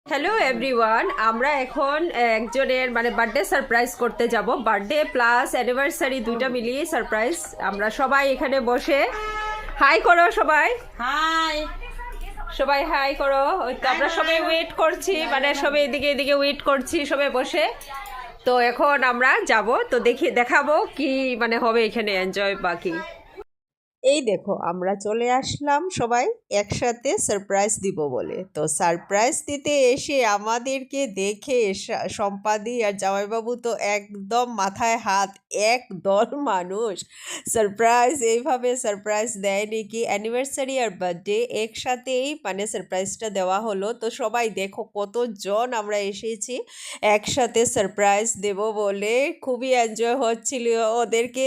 Hello everyone, আমরা এখন একজনের মানে বার্থডে সারপ্রাইজ করতে যাব। বার্থডে প্লাস অ্যানিভার্সারি দুইটা মিলিয়ে সারপ্রাইজ। আমরা সবাই এখানে বসে হাই করো সবাই, হাই সবাই হাই করো। ওই তো আমরা সবাই ওয়েট করছি, মানে সবাই এদিকে এদিকে ওয়েট করছি সবাই বসে। তো এখন আমরা যাব, তো দেখাবো কি মানে হবে এখানে এনজয় বাকি। এই দেখো আমরা চলে আসলাম সবাই একসাথে সারপ্রাইজ দিব বলে। তো সারপ্রাইজ দিতে এসে আমাদেরকে দেখে সম্পাদি আর জামাইবাবু তো একদম মাথায় হাত, এক দল মানুষ। সারপ্রাইজ এইভাবে সারপ্রাইজ দেয় নাকি, অ্যানিভার্সারি আর বার্থডে একসাথেই মানে সারপ্রাইজটা দেওয়া হলো। তো সবাই দেখো কতজন আমরা এসেছি একসাথে সারপ্রাইজ দেব বলে। খুবই এনজয় হচ্ছিল। ওদেরকে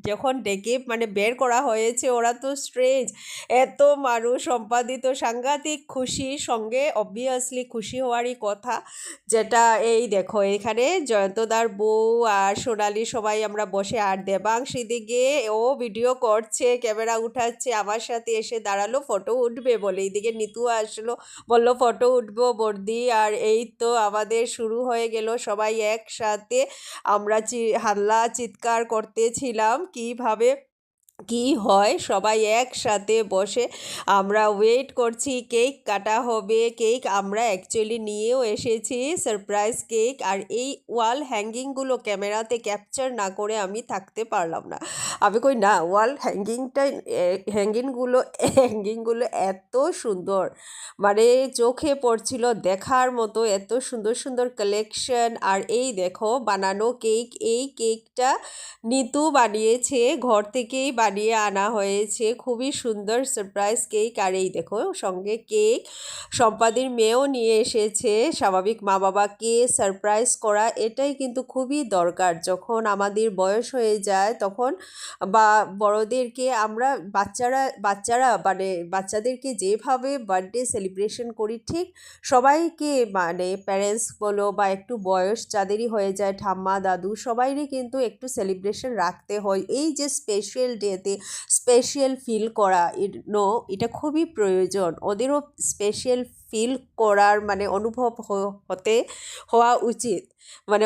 যখন ডেকে মানে বের করা হয়েছে, ওরা তো স্ট্রেঞ্জ, এত মানুষ। সম্পাদিত সাংঘাতিক খুশি, সঙ্গে অবভিয়াসলি খুশি হওয়ারই কথা। যেটা এই দেখো এখানে জয়ন্তদার বউ আর সোনালি সবাই আমরা বসে, আর দেবাংশ দিকে ও ভিডিও করছে, ক্যামেরা উঠাচ্ছে, আমার সাথে এসে দাঁড়ালো ফটো উঠবে বলে। এইদিকে নিতু আসলো, বললো ফটো উঠবো বর্দি। আর এই তো আমাদের শুরু হয়ে গেল সবাই একসাথে। আমরা হাল্লা চিৎকার করতেছিলাম কিভাবে কি হয়। সবাই একসাথে বসে আমরা ওয়েট করছি, কেক কাটা হবে। কেক আমরা অ্যাকচুয়ালি নিয়েও এসেছি, সারপ্রাইজ কেক। আর এই ওয়াল হ্যাঙ্গিংগুলো ক্যামেরাতে ক্যাপচার না করে আমি থাকতে পারলাম না। আমি কই না, ওয়াল হ্যাঙ্গিংগুলো এত সুন্দর, মানে চোখে পড়ছিল দেখার মতো, এত সুন্দর সুন্দর কালেকশন। আর এই দেখো বানানো কেক, এই কেকটা নিতু বানিয়েছে, ঘর থেকেই বানিয়ে আনা হয়েছে। খুবই সুন্দর সারপ্রাইজ কেক। আর এই দেখো সঙ্গে কেক সম্পাদির মেয়েও নিয়ে এসেছে। স্বাভাবিক মা বাবাকে সারপ্রাইজ করা এটাই কিন্তু খুবই দরকার। যখন আমাদের বয়স হয়ে যায় তখন বা বড়দেরকে আমরা বাচ্চারা মানে বাচ্চাদেরকে যেভাবে বার্থডে সেলিব্রেশন করি, ঠিক সবাইকে মানে প্যারেন্টস বলো বা একটু বয়স যাদেরই হয়ে যায়, ঠাম্মা দাদু সবাইরই কিন্তু একটু সেলিব্রেশন রাখতে হয়। এই যে স্পেশাল ডেতে স্পেশাল ফিল করা, এটা খুবই প্রয়োজন। ওদেরও স্পেশাল ফিল করার মানে অনুভব হওয়া উচিত। মানে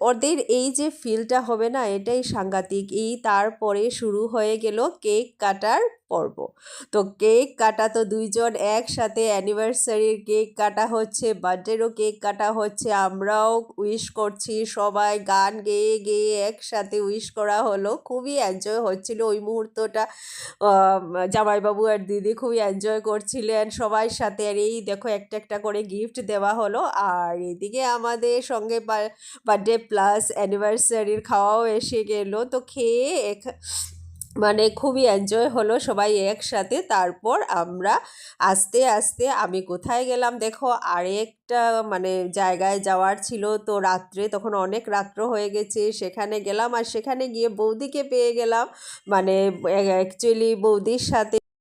ওদের এই যে ফিলটা হবে না, এটাই সাংঘাতিক। এই তারপরে শুরু হয়ে গেল কেক কাটার পর্ব। তো কেক কাটা তো দুইজন একসাথে, অ্যানিভার্সারির কেক কাটা হচ্ছে, বার্থডেরও কেক কাটা হচ্ছে। আমরাও উইশ করছি, সবাই গান গেয়ে গেয়ে একসাথে উইশ করা হলো। খুবই এনজয় হচ্ছিল ওই মুহূর্তটা। জামাইবাবু আর দিদি খুবই এনজয় করছিলেন সবার সাথে। আর এই দেখো একটা একটা করে গিফট দেওয়া হলো। আর এদিকে আমাদের সঙ্গে বার্থডে প্লাস অ্যানিভার্সারির খাওয়াও এসে গেল। তো খেয়ে মানে খুবই এনজয় হলো সবাই একসাথে। তারপর আমরা আস্তে আস্তে আমি কোথায় গেলাম দেখো, আরেকটা মানে জায়গায় যাওয়ার ছিল। তো রাত্রে তখন অনেক রাত্র হয়ে গেছে, সেখানে গেলাম। আর সেখানে গিয়ে বৌদিকে পেয়ে গেলাম। মানে অ্যাকচুয়ালি বৌদির সাথে